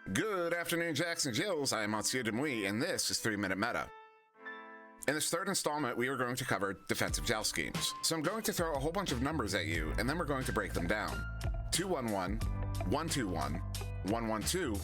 Good afternoon, Jacks and Jills. I am Monsieur Demouy, and this is 3 Minute Meta. In this third installment, we are going to cover defensive joust schemes. So I'm going to throw a whole bunch of numbers at you, and then we're going to break them down. 2-1-1, 1-2-1, 1-1-2,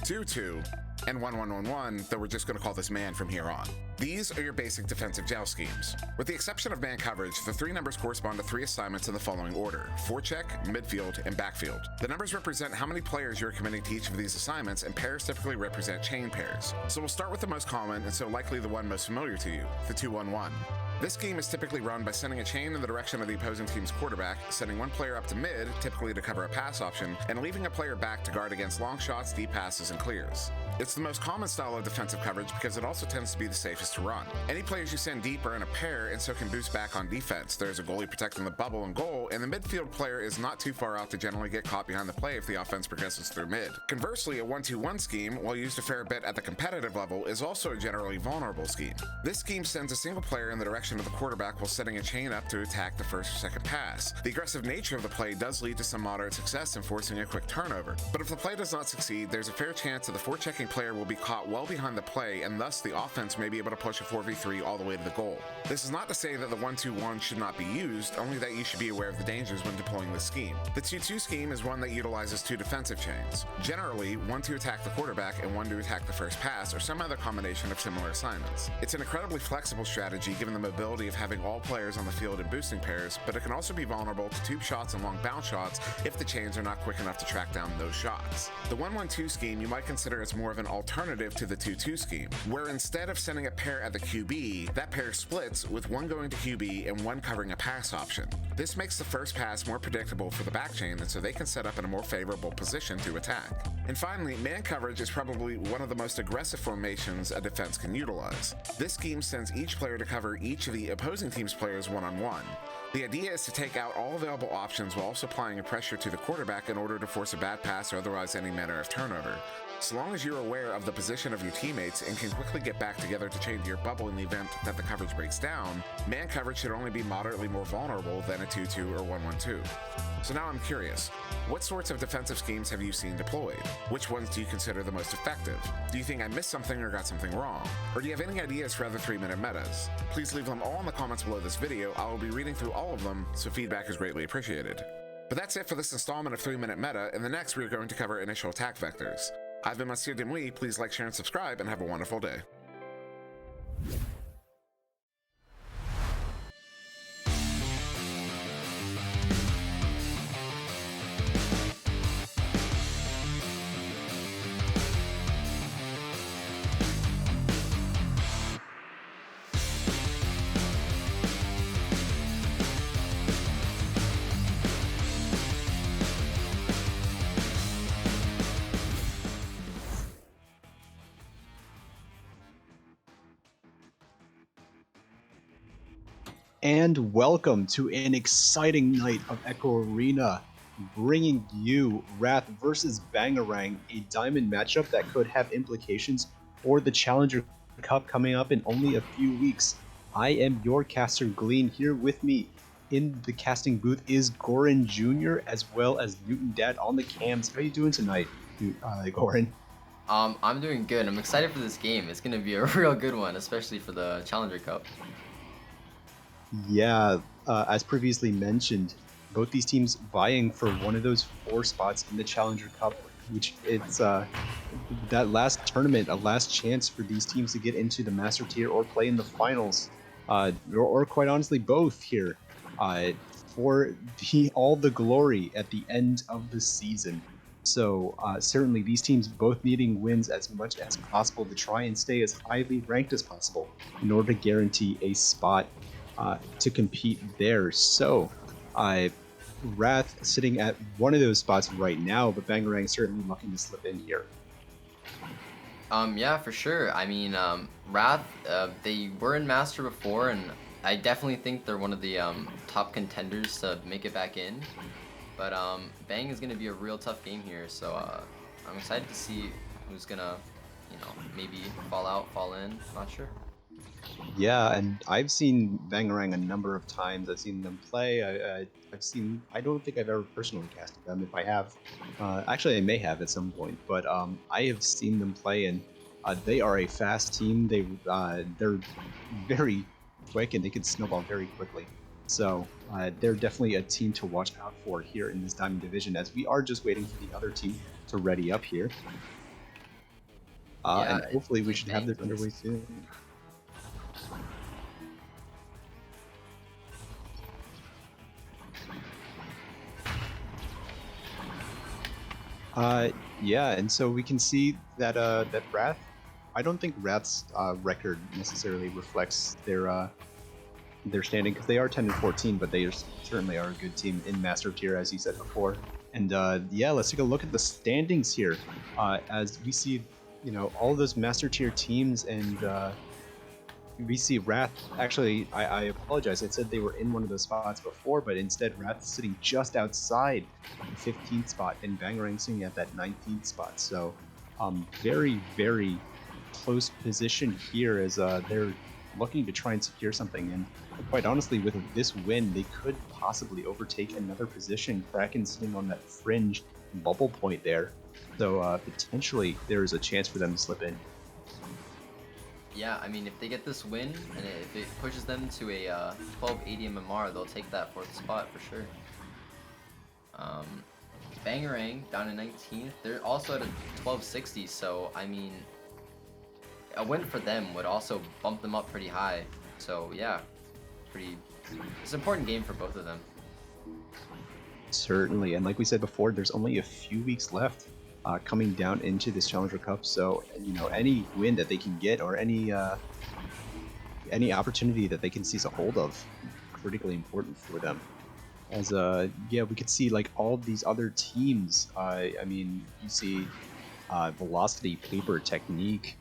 2-2, and 1-1-1-1, though we're just going to call this man from here on. These are your basic defensive joust schemes. With the exception of man coverage, the three numbers correspond to three assignments in the following order: forecheck, midfield, and backfield. The numbers represent how many players you're committing to each of these assignments, and pairs typically represent chain pairs. So we'll start with the most common, and so likely the one most familiar to you, the 2-1-1. This scheme is typically run by sending a chain in the direction of the opposing team's quarterback, sending one player up to mid, typically to cover a pass option, and leaving a player back to guard against long shots, deep passes, and clears. It's the most common style of defensive coverage because it also tends to be the safest to run. Any players you send deep are in a pair and so can boost back on defense. There's a goalie protecting the bubble and goal, and the midfield player is not too far out to generally get caught behind the play if the offense progresses through mid. Conversely, a 1-2-1 scheme, while used a fair bit at the competitive level, is also a generally vulnerable scheme. This scheme sends a single player in the direction of the quarterback while setting a chain up to attack the first or second pass. The aggressive nature of the play does lead to some moderate success in forcing a quick turnover, but if the play does not succeed, there's a fair chance that the forechecking player will be caught well behind the play, and thus the offense may be able to push a 4v3 all the way to the goal. This is not to say that the 1-2-1 should not be used, only that you should be aware of the dangers when deploying this scheme. The 2-2 scheme is one that utilizes two defensive chains, generally one to attack the quarterback and one to attack the first pass, or some other combination of similar assignments. It's an incredibly flexible strategy given the mobility of having all players on the field in boosting pairs, but it can also be vulnerable to tube shots and long bounce shots if the chains are not quick enough to track down those shots. The 1-1-2 scheme you might consider as more of an alternative to the 2-2 scheme, where instead of sending a pair at the QB, that pair splits with one going to QB and one covering a pass option. This makes the first pass more predictable for the back chain, and so they can set up in a more favorable position to attack. And finally, man coverage is probably one of the most aggressive formations a defense can utilize. This scheme sends each player to cover each of the opposing team's players one-on-one. The idea is to take out all available options while also applying a pressure to the quarterback in order to force a bad pass or otherwise any manner of turnover. So long as you're aware of the position of your teammates and can quickly get back together to change your bubble in the event that the coverage breaks down, man coverage should only be moderately more vulnerable than a 2-2 or 1-1-2. So now I'm curious, what sorts of defensive schemes have you seen deployed? Which ones do you consider the most effective? Do you think I missed something or got something wrong? Or do you have any ideas for other 3-minute metas? Please leave them all in the comments below this video. I will be reading through all of them, so feedback is greatly appreciated. But that's it for this installment of 3-minute meta. In the next, we are going to cover initial attack vectors. I've been Monsieur Demouy. Please like, share, and subscribe, and have a wonderful day. And welcome to an exciting night of Echo Arena, bringing you Wrath versus Bangarang, a diamond matchup that could have implications for the Challenger Cup coming up in only a few weeks. I am your caster Glean. Here with me in the casting booth is Goran Junior as well as Newton Dad on the cams. How are you doing tonight, Goran? I'm doing good. I'm excited for this game. It's going to be a real good one, especially for the Challenger Cup. Yeah, as previously mentioned, both these teams vying for one of those 4 spots in the Challenger Cup, which it's that last tournament, a last chance for these teams to get into the Master Tier or play in the finals, or quite honestly both here, for all the glory at the end of the season. So certainly these teams both needing wins as much as possible to try and stay as highly ranked as possible in order to guarantee a spot to compete there. So Wrath sitting at one of those spots right now, but Bangarang certainly looking to slip in here. Yeah, for sure. I mean, Wrath, they were in Master before, and I definitely think they're one of the top contenders to make it back in. But Bang is going to be a real tough game here, so I'm excited to see who's going to, maybe fall out, fall in. Not sure. Yeah, and I've seen Bangarang a number of times. I've seen them play. I've seen. I don't think I've ever personally casted them. If I have, actually, I may have at some point. But I have seen them play, and they are a fast team. They're very quick, and they can snowball very quickly. So they're definitely a team to watch out for here in this Diamond Division, as we are just waiting for the other team to ready up here. Yeah, And it's hopefully we really should have this banged. underway soon. Yeah, and so we can see that that Wrath. I don't think Wrath's record necessarily reflects their standing, because they are 10-14, but certainly are a good team in Master Tier, as you said before. And yeah, let's take a look at the standings here, as we see, all those Master Tier teams, and we see Wrath. Actually, I apologize. I said they were in one of those spots before, but instead Wrath's sitting just outside of the 15th spot, and Bangarang sitting at that 19th spot. So, very, very close position here, as they're looking to try and secure something. And quite honestly, with this win, they could possibly overtake another position. Kraken sitting on that fringe bubble point there. So potentially there is a chance for them to slip in. Yeah, I mean, if they get this win, and if it pushes them to a 1280 MMR, they'll take that 4th spot for sure. Bangarang down to 19th. They're also at a 1260, so I mean, a win for them would also bump them up pretty high. So yeah, it's an important game for both of them. Certainly, and like we said before, there's only a few weeks left coming down into this Challenger Cup. So any win that they can get, or any opportunity that they can seize a hold of, critically important for them. As yeah, we could see like all these other teams. I mean, you see Velocity, Paper, Technique,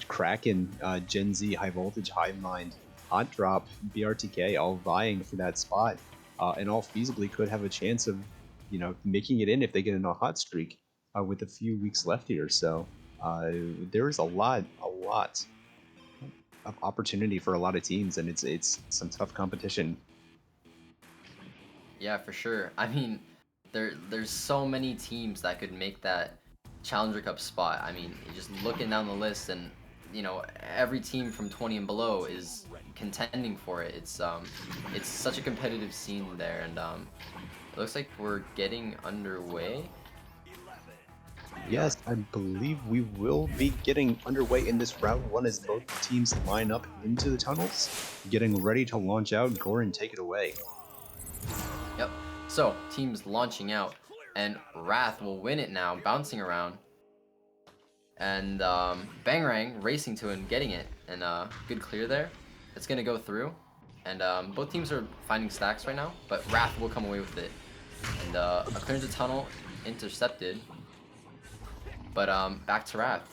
Kraken, Gen Z, High Voltage, Hive Mind, Hot Drop, BRTK, all vying for that spot, and all feasibly could have a chance of, making it in if they get in a hot streak with a few weeks left here. So there is a lot of opportunity for a lot of teams, and it's some tough competition. Yeah, for sure. I mean, there's so many teams that could make that Challenger Cup spot. I mean, just looking down the list, and every team from 20 and below is contending for it. It's such a competitive scene there, and it looks like we're getting underway. Yes, I believe we will be getting underway in this round one, as both teams line up into the tunnels, getting ready to launch out. Goran, take it away. Yep. So teams launching out, and Wrath will win it now, bouncing around. And Bangarang racing to it and getting it, and good clear there. It's gonna go through, and both teams are finding stacks right now, but Wrath will come away with it. And a clearance of tunnel intercepted, but back to Wrath.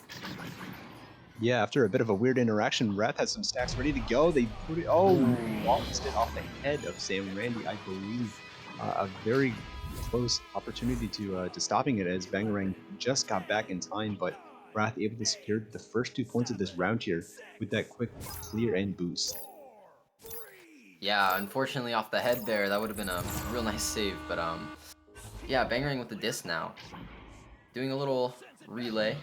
Yeah, after a bit of a weird interaction, Wrath has some stacks ready to go. They put it, oh, lost it off the head of Sam Randy, I believe. A very close opportunity to stopping it, as Bangarang just got back in time, but Wrath able to secure the first 2 points of this round here with that quick clear and boost. Yeah, unfortunately off the head there, that would have been a real nice save, but yeah, Bangarang with the disc now. Doing a little relay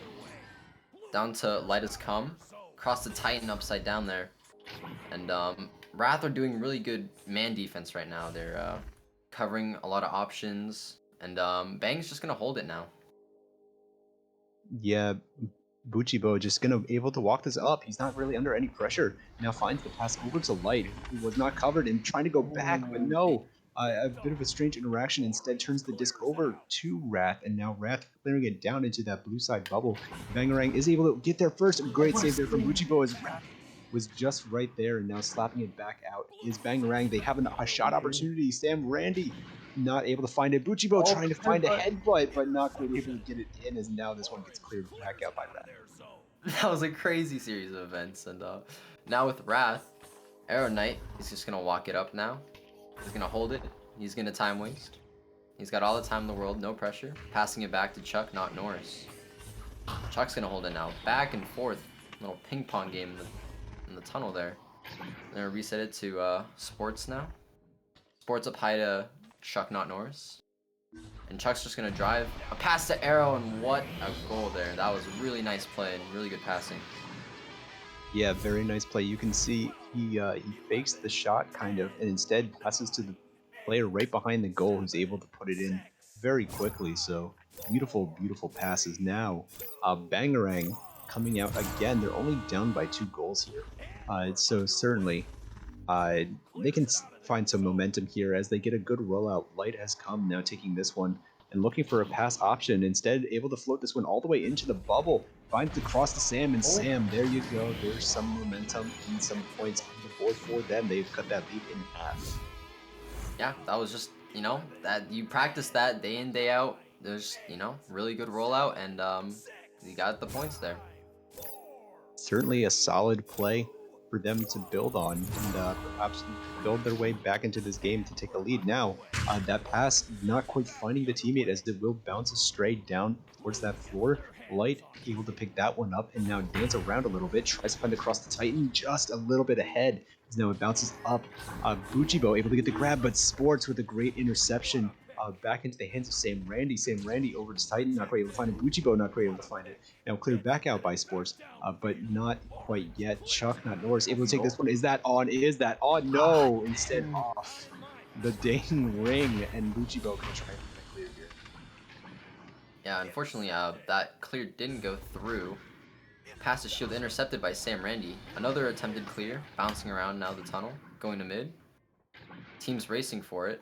down to Light As Come, across the Titan upside down there. And Wrath are doing really good man defense right now. They're covering a lot of options, and Bang's just gonna hold it now. Yeah, Buchibo just gonna able to walk this up. He's not really under any pressure. Now finds the pass over to Light, who was not covered, and trying to go back, but no. A bit of a strange interaction. Instead, turns the disc over to Wrath, and now Wrath clearing it down into that blue side bubble. Bangarang is able to get there first. Great save there from Buchibo, as Wrath was just right there, and now slapping it back out is Bangarang. They have a shot opportunity. Sam Randy not able to find it. Buchibo trying to find a headbutt, but not quite able to get it in, as now this one gets cleared back out by Wrath. That was a crazy series of events, and now with Wrath, Arrow Knight is just gonna walk it up now. He's gonna hold it. He's gonna time waste. He's got all the time in the world, no pressure. Passing it back to Chuck, not Norris. Chuck's gonna hold it now. Back and forth. Little ping pong game in the tunnel there. They're gonna reset it to Sports now. Sports up high to Chuck, not Norris. And Chuck's just gonna drive a pass to Arrow, and what a goal there. That was a really nice play and really good passing. Yeah, very nice play. You can see he fakes the shot kind of, and instead passes to the player right behind the goal, who's able to put it in very quickly. So beautiful, beautiful passes. Now, Bangarang coming out again. They're only down by 2 goals here, so certainly uh, they can find some momentum here as they get a good rollout. Light has come now, taking this one and looking for a pass option. Instead, able to float this one all the way into the bubble. Finds across to Sam, and Sam, there you go. There's some momentum and some points on the board for them. They've cut that lead in half. Yeah, that was just, that you practice that day in, day out. There's, really good rollout, and you got the points there. Certainly a solid play for them to build on and perhaps build their way back into this game to take a lead. Now, that pass not quite finding the teammate as it will bounce straight down towards that floor. Light able to pick that one up and now dance around a little bit. Tries to find across the Titan just a little bit ahead. As now it bounces up. Buchibo able to get the grab, but Sports with a great interception back into the hands of Sam Randy. Sam Randy over to Titan, not quite able to find it. Buchibo not quite able to find it. Now cleared back out by Sports, but not quite yet. Chuck, not Norris, able to take this one. Is that on? Is that on? No, instead off. The ding ring, and Buchibo going to try and get that clear here. Yeah, unfortunately, that clear didn't go through. Pass to shield intercepted by Sam Randy. Another attempted clear, bouncing around now the tunnel, going to mid. Team's racing for it.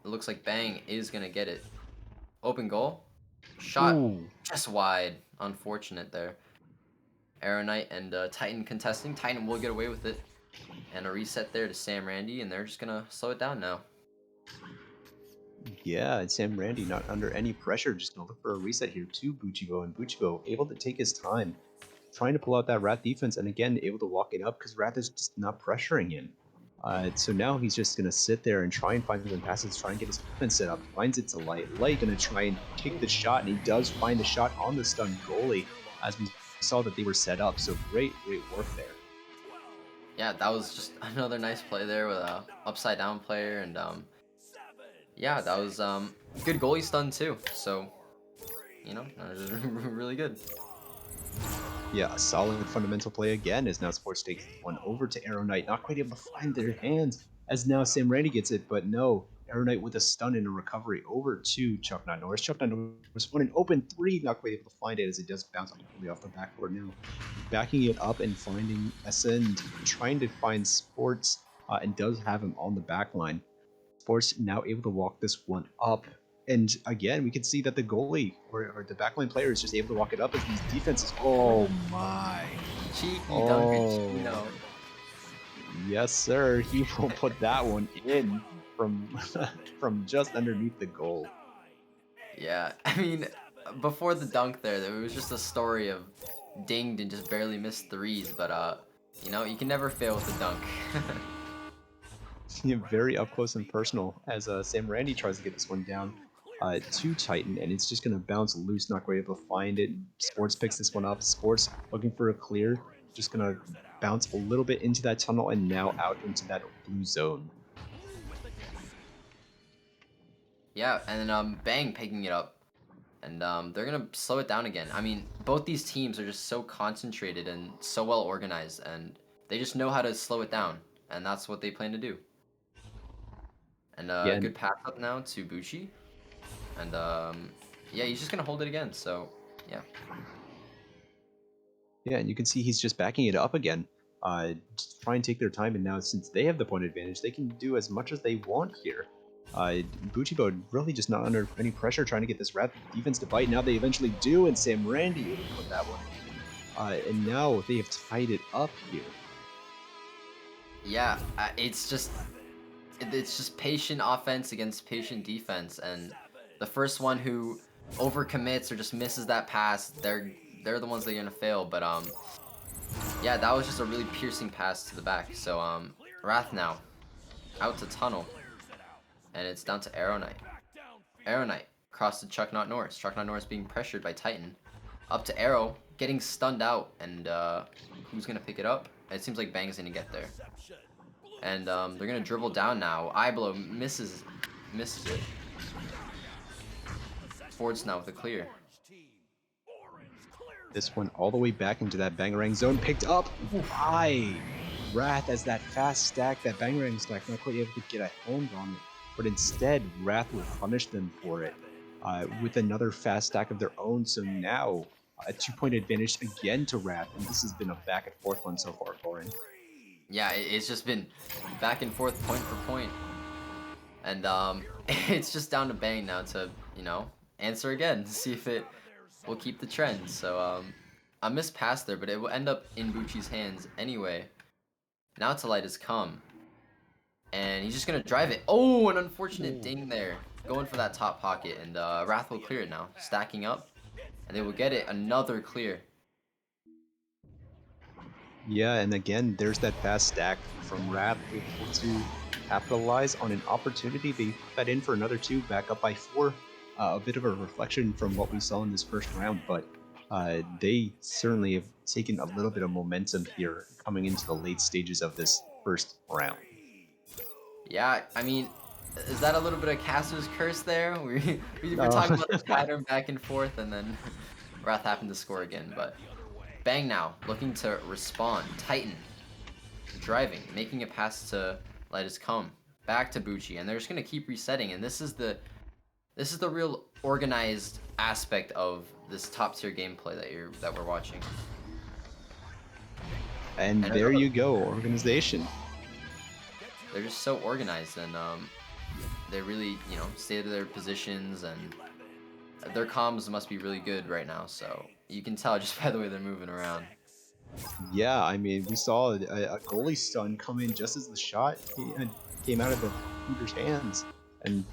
It looks like Bang is going to get it. Open goal. Shot Ooh. just wide. Unfortunate there. Arrow Knight and Titan contesting. Titan will get away with it. And a reset there to Sam Randy, and they're just going to slow it down now. Yeah, and Sam Randy not under any pressure, just going to look for a reset here to Buchibo, and Buchibo able to take his time, trying to pull out that Wrath defense, and again, able to walk it up because Wrath is just not pressuring him. So now he's just going to sit there and try and find some passes, try and get his offense set up. Finds it to Light. Light going to try and take the shot, and he does find the shot on the stunned goalie as we saw that they were set up. So great work there. Yeah, that was just another nice play there with a upside down player, and yeah, that was good goalie stun too. So, that was really good. Yeah, a solid fundamental play again as now Sports takes one over to Arrow Knight. Not quite able to find their hands as now Sam Randy gets it, but no. Arrow Knight with a stun and a recovery over to Chuck Not Norris. Chuck Not Norris won an open 3, not quite able to find it as it does bounce off the backboard now. Backing it up and finding Ascend, trying to find Sports, and does have him on the back line. Sports now able to walk this one up. And again, we can see that the goalie or the backline player is just able to walk it up as these defenses. Oh my. Cheeky Dunker. Yes, sir. He will put that one in from just underneath the goal. Yeah, I mean, before the dunk there was just a story of dinged and just barely missed threes, but you can never fail with a dunk. Yeah, very up close and personal as Sam Randy tries to get this one down to Titan, and it's just going to bounce loose, not quite able to find it. Sports picks this one up. Sports looking for a clear, just going to bounce a little bit into that tunnel and now out into that blue zone. Yeah, and then Bang picking it up. And they're going to slow it down again. I mean, both these teams are just so concentrated and so well organized, and they just know how to slow it down, and that's what they plan to do. And Yeah, good pass up now to Bucci. And yeah, he's just going to hold it again, so yeah. Yeah, and you can see he's just backing it up again. Just try and take their time, and now since they have the point advantage, they can do as much as they want here. Buchibo really just not under any pressure trying to get this Wrath defense to bite. Now they eventually do, and Sam Randy able to put that one in. And now they have tied it up here. Yeah, it's just patient offense against patient defense, and the first one who overcommits or just misses that pass, they're the ones that are gonna fail. But yeah, that was just a really piercing pass to the back. So Wrath now out to tunnel, and it's down to Arrow Knight. Arrow Knight across to Chuck Not Norris. Chuck Not Norris being pressured by Titan. Up to Arrow, getting stunned out, and who's gonna pick it up? It seems like Bang's gonna get there. And they're gonna dribble down now. Eye blow misses it. Forwards now with a clear. This one all the way back into that Bangarang zone, picked up by Wrath as that fast stack, that Bangarang stack, not quite able to get a hand on it. But instead, Wrath will punish them for it with another fast stack of their own. So now a 2-point advantage again to Wrath, and this has been a back and forth one so far, Goran. Yeah, it's just been back and forth, point for point. And it's just down to Bang now to, you know, answer again to see if it will keep the trend. So a missed pass there, but it will end up in Bucci's hands anyway. Now to light has come. And he's just going to drive it. Oh, an unfortunate ding there. Going for that top pocket. And Wrath will clear it now. Stacking up. And they will get it. Another clear. Yeah, and again, there's that fast stack from Wrath, able to capitalize on an opportunity. They put that in for another 2, back up by 4. A bit of a reflection from what we saw in this first round, but they certainly have taken a little bit of momentum here coming into the late stages of this first round. Yeah, I mean, is that a little bit of Caster's curse there? We were talking about the pattern back and forth, and then Wrath happened to score again, but Bang now, looking to respond. Titan, driving, making a pass to Light Has Come. Back to Bucci, and they're just going to keep resetting, and this is the real organized aspect of this top-tier gameplay that we're watching. And there you go, organization. They're just so organized, and they really, you know, stay to their positions, and their comms must be really good right now, so you can tell just by the way they're moving around. Yeah, I mean, we saw a goalie stun come in just as the shot came out of the shooter's hands, and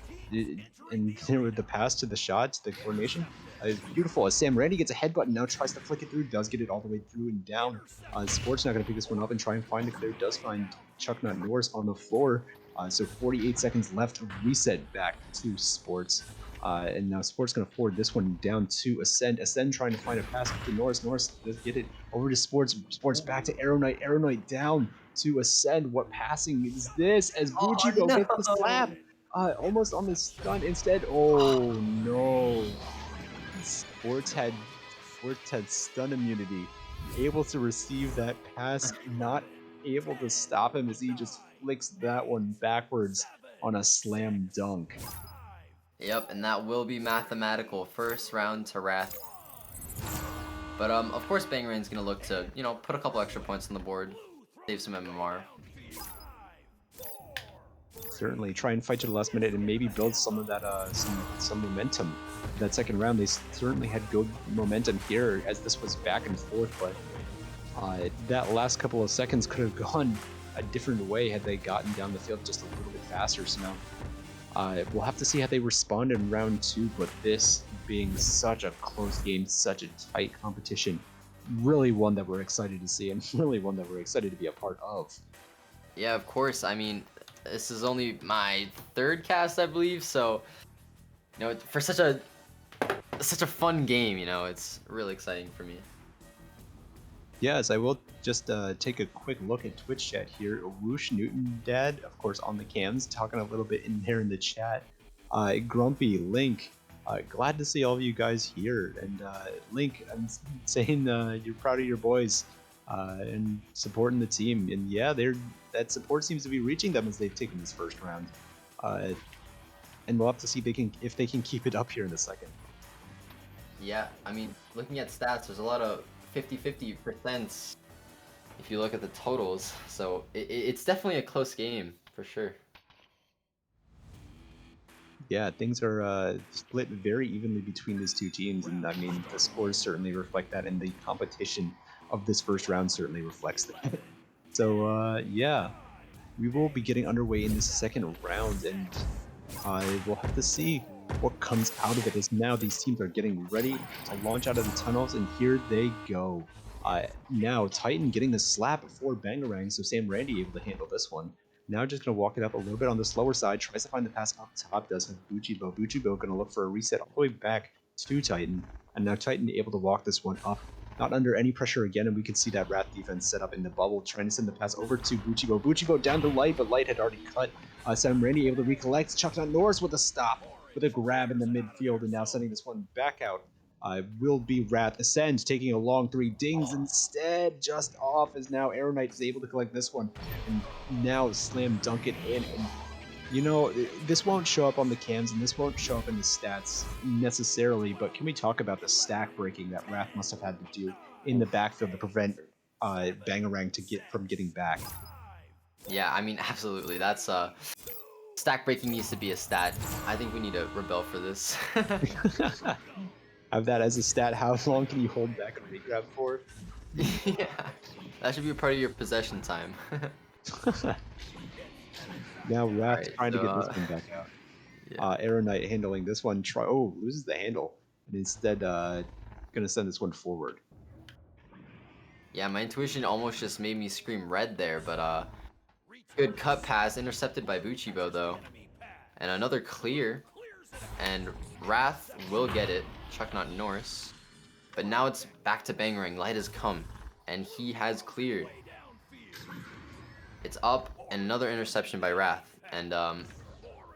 there with the pass to the shot, to the coordination, is beautiful. As Sam Randy gets a headbutt and now tries to flick it through, does get it all the way through and down. Sport's not going to pick this one up and try and find a clear. Does find Chucknut Norris on the floor. So 48 seconds left to reset back to Sports. And now Sports going to forward this one down to Ascend. Ascend trying to find a pass to Norris. Norris does get it over to Sports. Sports back to Arrow Knight. Arrow Knight down to Ascend. What passing is this? As Buccibo gets the slap. Almost on the stun instead. Oh no. Sports had stun immunity. Able to receive that pass. Not able to stop him as he just flicks that one backwards on a slam dunk. Yep, and that will be mathematical. First round to Wrath. But of course Bangarang's gonna look to, you know, put a couple extra points on the board, save some MMR. Certainly try and fight to the last minute and maybe build some of that some momentum. That second round they certainly had good momentum here as this was back and forth, but that last couple of seconds could have gone a different way had they gotten down the field just a little bit faster. So now we'll have to see how they respond in round 2, but this being such a close game, such a tight competition, really one that we're excited to see and really one that we're excited to be a part of. Yeah, of course. I mean, this is only my 3rd cast, I believe, so you know, for such a fun game, you know, it's really exciting for me. Yes, I will just take a quick look at Twitch chat here. Whoosh Newton Dad, of course, on the cams, talking a little bit in there in the chat. Grumpy, Link, glad to see all of you guys here. And Link, I'm saying you're proud of your boys and supporting the team. And yeah, that support seems to be reaching them as they've taken this first round. And we'll have to see if they can keep it up here in a second. Yeah, I mean, looking at stats, there's a lot of 50-50% if you look at the totals, so it's definitely a close game for sure. Yeah, things are split very evenly between these two teams, and I mean the scores certainly reflect that, and the competition of this first round certainly reflects that. So yeah, we will be getting underway in this second round, and we'll have to see what comes out of it, as now these teams are getting ready to launch out of the tunnels, and here they go. Now Titan getting the slap for Bangarang, so Sam Randy able to handle this one. Now just going to walk it up a little bit on the slower side, tries to find the pass up top, does have Buccibo. Buccibo going to look for a reset all the way back to Titan, and now Titan able to walk this one up not under any pressure again, and we can see that Wrath defense set up in the bubble, trying to send the pass over to Buchibo. Buchibo down to Light, but Light had already cut. Sam Randy able to recollect. Chuck Norris with a stop, with a grab in the midfield, and now sending this one back out. Will be Wrath Ascend, taking a long 3 dings instead, just off, as now Arrow Knight is able to collect this one, and now slam dunk it in. And you know, this won't show up on the cams, and this won't show up in the stats necessarily, but can we talk about the stack breaking that Wrath must have had to do in the backfield to prevent Bangarang from getting back? Yeah, I mean, absolutely. That's stack breaking needs to be a stat. I think we need to rebel for this. Have that as a stat. How long can you hold back a regrab for? Yeah, that should be a part of your possession time. Now Wrath Alright, trying to so, get this one back out. yeah. Arrow Knight handling this one. Loses the handle, and instead gonna send this one forward. Yeah, my intuition almost just made me scream red there, but good cut pass, intercepted by Buchibo though. And another clear, and Wrath will get it, Chuck not Norris. But now it's back to Bangarang, Light has come, and he has cleared. It's up, and another interception by Wrath, and a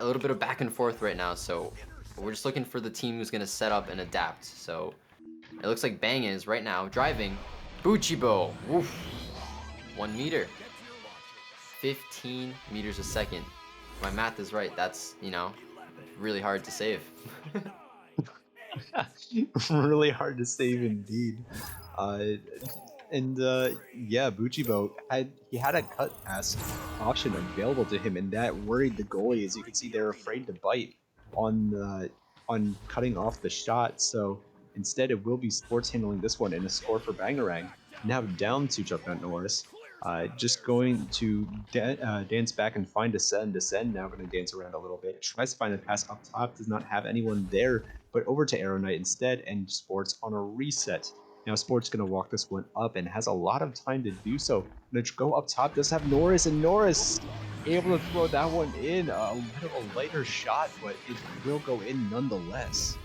little bit of back and forth right now, so we're just looking for the team who's going to set up and adapt. So it looks like Bang is right now driving. Buchibo, woof, 1 meter, 15 meters a second. If my math is right, that's, you know, really hard to save. Really hard to save indeed. Yeah, Buchibo had a cut pass option available to him, and that worried the goalie. As you can see, they're afraid to bite on cutting off the shot. So instead, it will be Sports handling this one, and a score for Bangarang. Now down to Chuck Norris. Just going to dance back and find Ascend. Ascend now going to dance around a little bit. Tries to find a pass up top. Does not have anyone there, but over to Arrow Knight instead, and Sports on a reset. Now Sports going to walk this one up and has a lot of time to do so. Going to go up top. Does have Norris, and Norris able to throw that one in. A little lighter shot, but it will go in nonetheless.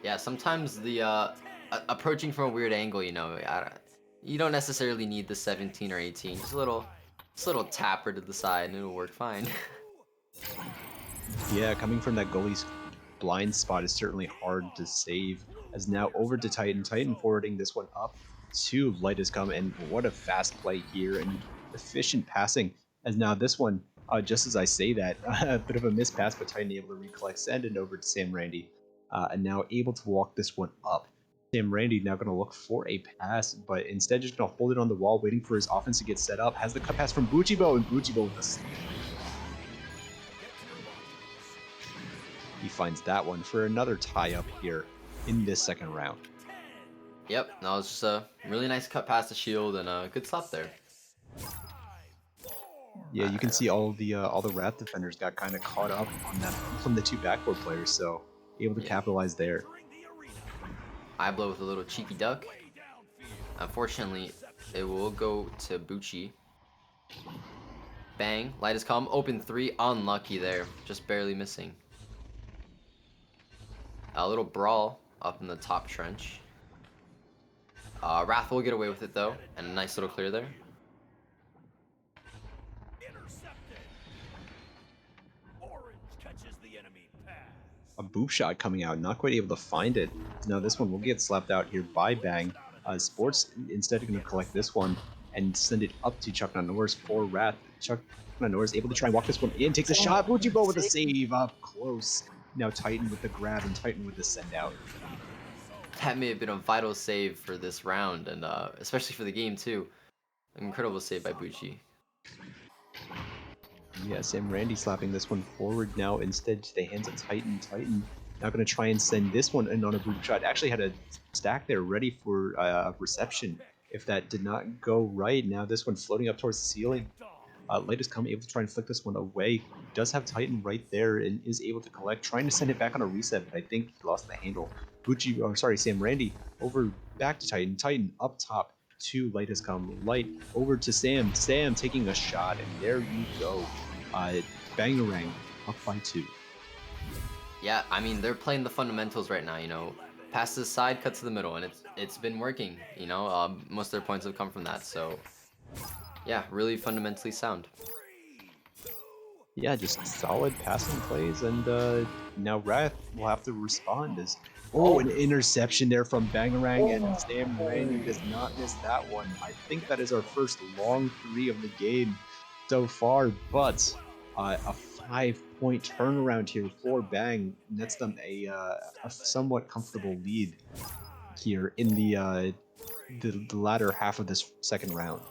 Yeah, sometimes the approaching from a weird angle, you know, you don't necessarily need the 17 or 18. Just a little tapper to the side, and it'll work fine. Yeah, coming from that goalie's blind spot is certainly hard to save. As now over to Titan. Titan forwarding this one up to Light has come, and what a fast play here and efficient passing. As now this one, just as I say that, a bit of a miss pass, but Titan able to recollect, send it over to Sam Randy, and now able to walk this one up. Sam Randy now going to look for a pass, but instead just going to hold it on the wall, waiting for his offense to get set up. Has the cut pass from Buchibo, and Buchibo with a save. He finds that one for another tie up here in this second round. Yep, that was just a really nice cut past the shield and a good stop there. Yeah, you can see all the Wrath defenders got kind of caught up on that from the two backboard players, so able to capitalize there. Eye blow with a little cheeky duck. Unfortunately, it will go to Bucci. Bang, Light has come, open 3, unlucky there, just barely missing. A little brawl up in the top trench. Wrath will get away with it though, and a nice little clear there. A boop shot coming out, not quite able to find it. Now this one will get slapped out here by Bang. Sports instead going to collect this one and send it up to Chuck Norris for Wrath. Chuck Norris able to try and walk this one in, takes a shot. Buchibo with a save up close. Now Titan with the grab and Titan with the send out. That may have been a vital save for this round, and especially for the game too. Incredible save by Bucci. Yeah, Sam Randy slapping this one forward now instead to the hands of Titan. Titan now going to try and send this one in on a boop shot. Actually had a stack there ready for reception if that did not go right. Now this one floating up towards the ceiling. Light has come, able to try and flick this one away. Does have Titan right there and is able to collect, trying to send it back on a reset, but I think he lost the handle. Sam Randy over back to Titan. Titan up top to Light has come. Light over to Sam. Sam taking a shot, and there you go. Bangarang up by 2. Yeah, I mean, they're playing the fundamentals right now, you know. Pass to the side, cut to the middle, and it's been working. You know, most of their points have come from that. So yeah, really fundamentally sound. Yeah, just solid passing plays, and now Wrath will have to respond as an interception there from Bangarang, and Sam Randy does not miss that one. I think that is our first long 3 of the game so far, but a 5-point turnaround here for Bang nets them a somewhat comfortable lead here in the latter half of this second round.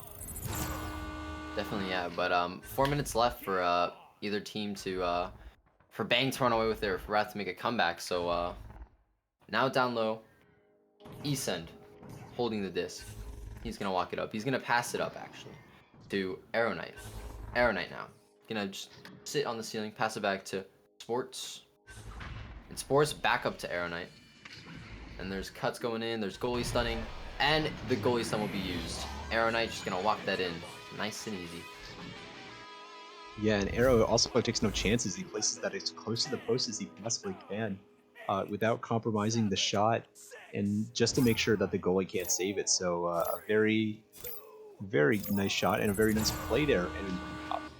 Definitely, yeah. But 4 minutes left for either team to for Bang to run away with it, or for Wrath to make a comeback. So now down low, Esend holding the disc. He's gonna walk it up. He's gonna pass it up actually to Arrow Knight. Arrow Knight now gonna just sit on the ceiling, pass it back to Sports. And Sports back up to Arrow Knight. And there's cuts going in. There's goalie stunning, and the goalie stun will be used. Arrow Knight just gonna walk that in, nice and easy. Yeah, and Arrow also takes no chances. He places that as close to the post as he possibly can, without compromising the shot, and just to make sure that the goalie can't save it. So a very, very nice shot and a very nice play there. And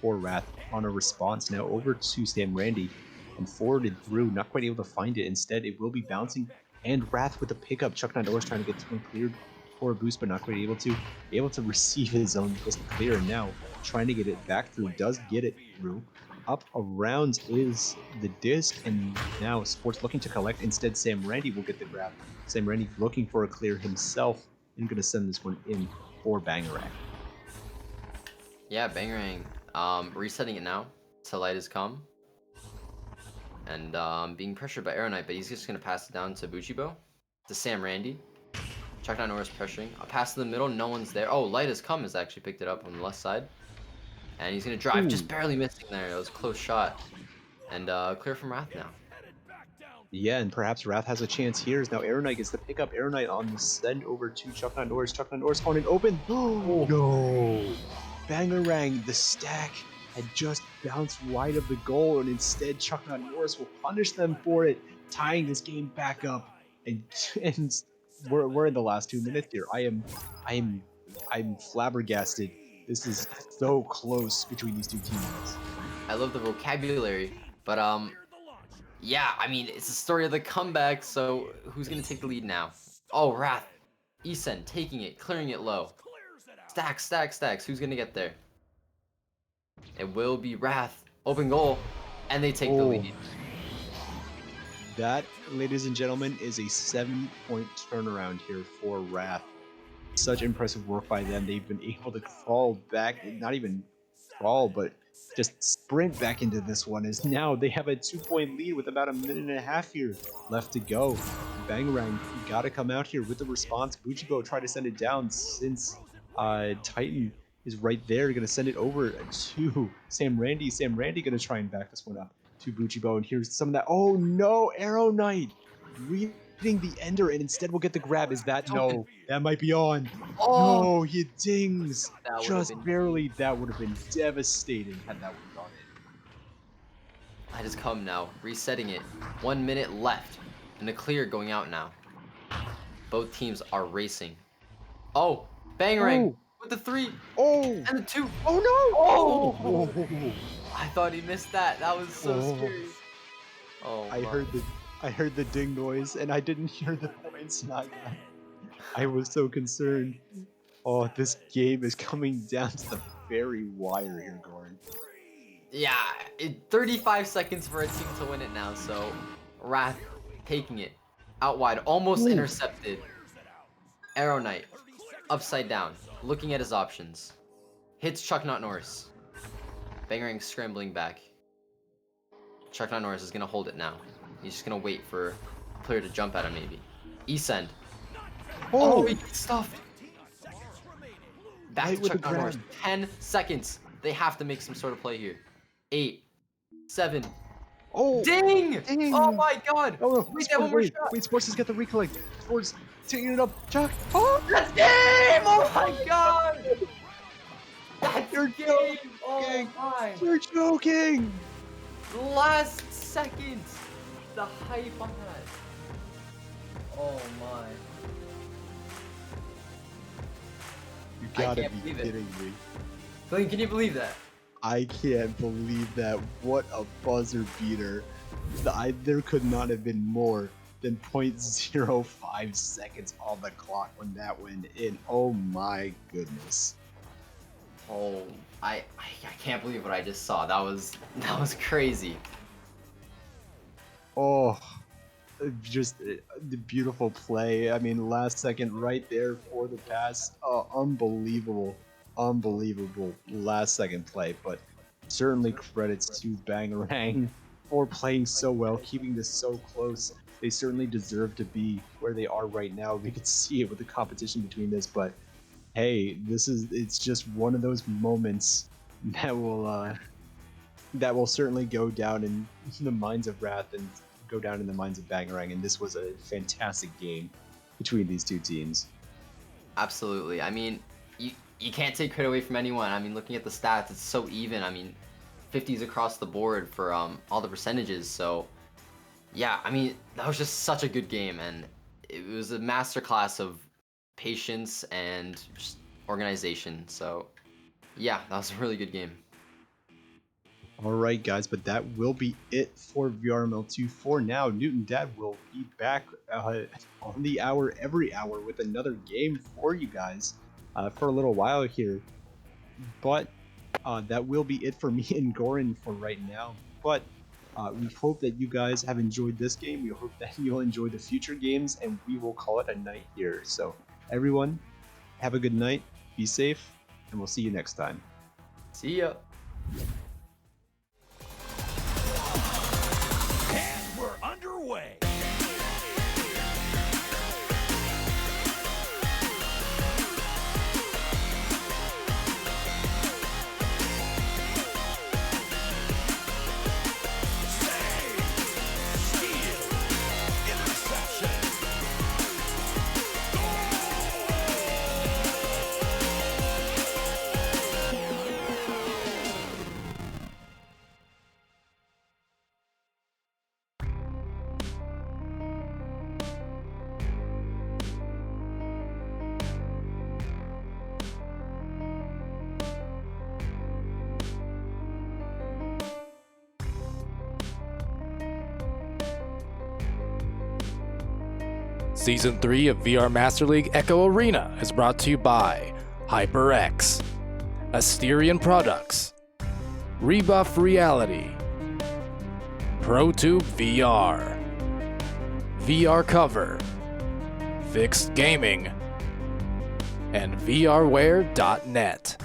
for Wrath on a response now over to Sam Randy and forwarded through, not quite able to find it. Instead, it will be bouncing, and Wrath with the pickup. Chuck Nandor's trying to get this one cleared for a boost, but not quite able to. Able to receive his own disc clear, and now trying to get it back through. Does get it through. Up around is the disc, and now Sports looking to collect. Instead, Sam Randy will get the grab. Sam Randy looking for a clear himself, and going to send this one in for Bangarang. Yeah, Bangarang resetting it now to light has come. And being pressured by Arrow Knight, but he's just going to pass it down to Buchibo, to Sam Randy. Chuck Norris pressuring. A pass to the middle, no one's there. Oh, Light Has Come has actually picked it up on the left side. And he's going to drive, just barely missing there. It was a close shot. And clear from Wrath now. Yeah, and perhaps Wrath has a chance here. As now Arrow Knight gets the pickup. Arrow Knight on the send over to Chuck Norris. Chuck Norris on an open. Oh, no. Bangarang, the stack had just bounced wide of the goal, and instead Chuck Norris will punish them for it, tying this game back up. And we're in the last 2 minutes here. I'm flabbergasted. This is so close between these two teams. I love the vocabulary, but yeah, I mean, it's the story of the comeback, so who's gonna take the lead now? Oh, Wrath. Esen taking it, clearing it low. Stacks, stacks, stacks. Who's gonna get there? It will be Wrath. Open goal, and they take the lead. That, ladies and gentlemen, is a 7-point turnaround here for Wrath. Such impressive work by them. They've been able to crawl back, not even crawl, but just sprint back into this one, as now they have a 2-point lead with about a minute and a half here left to go. Bangarang gotta come out here with the response. Buchibo try to send it down since Titan is right there, gonna send it over to Sam Randy. Sam Randy gonna try and back this one up to Buchibo, and here's some of that. Oh no, Arrow Knight reading the ender, and instead we'll get the grab. Is that no? That might be on. Oh, no, he dings just been barely. That would have been devastating had that one gone in. Light Has Come now, resetting it. 1 minute left, and the clear going out now. Both teams are racing. Oh, Bangarang with the 3. Oh, and the 2. Oh no! Oh! I thought he missed that. That was so scary. Oh, I heard the ding noise, and I didn't hear the points. I was so concerned. Oh, this game is coming down to the very wire here, Goran. Yeah, 35 seconds for a team to win it now, so Wrath taking it out wide, almost intercepted. Arrow Knight, upside down, looking at his options. Hits Chuck Norris. Bangarang scrambling back. Chuck Norris is going to hold it now. He's just going to wait for a player to jump at him, maybe. Esend. Oh, he gets stuffed. Back to Chuck Norris. 10 seconds. They have to make some sort of play here. 8, 7. Oh! Ding! Oh my god! Oh, wait, that one more shot. Wait, Sports has got the recollect. Sports taking it up. Chuck. Oh! That's game! Oh my god! That's your game! Oh my! You're joking! Last second! The hype on that. Oh my. You I gotta can't be believe it. kidding me. Glean, can you believe that? I can't believe that. What a buzzer beater. There could not have been more than 0.05 seconds on the clock when that went in. Oh my goodness. Oh, I can't believe what I just saw. That was crazy. Oh, just the beautiful play. I mean, last second right there for the pass. Oh, unbelievable, unbelievable last second play. But certainly credits to Bangarang for playing so well, keeping this so close. They certainly deserve to be where they are right now. We could see it with the competition between this, but hey, it's just one of those moments that will certainly go down in the minds of Wrath and go down in the minds of Bangarang, and this was a fantastic game between these two teams. Absolutely. I mean, you can't take credit away from anyone. I mean, looking at the stats, it's so even. I mean, 50s across the board for all the percentages. So, yeah, I mean, that was just such a good game, and it was a masterclass of patience and just organization. So, yeah, that was a really good game. Alright guys, but that will be it for VRML 2 for now. Newton Dad will be back on the hour every hour with another game for you guys for a little while here. But that will be it for me and Goran for right now. But we hope that you guys have enjoyed this game. We hope that you'll enjoy the future games, and we will call it a night here. So everyone, have a good night, be safe, and we'll see you next time. See ya. And we're underway. Season 3 of VR Master League Echo Arena is brought to you by HyperX, Asterion Products, Rebuff Reality, ProTube VR, VR Cover, Fixed Gaming, and VRware.net.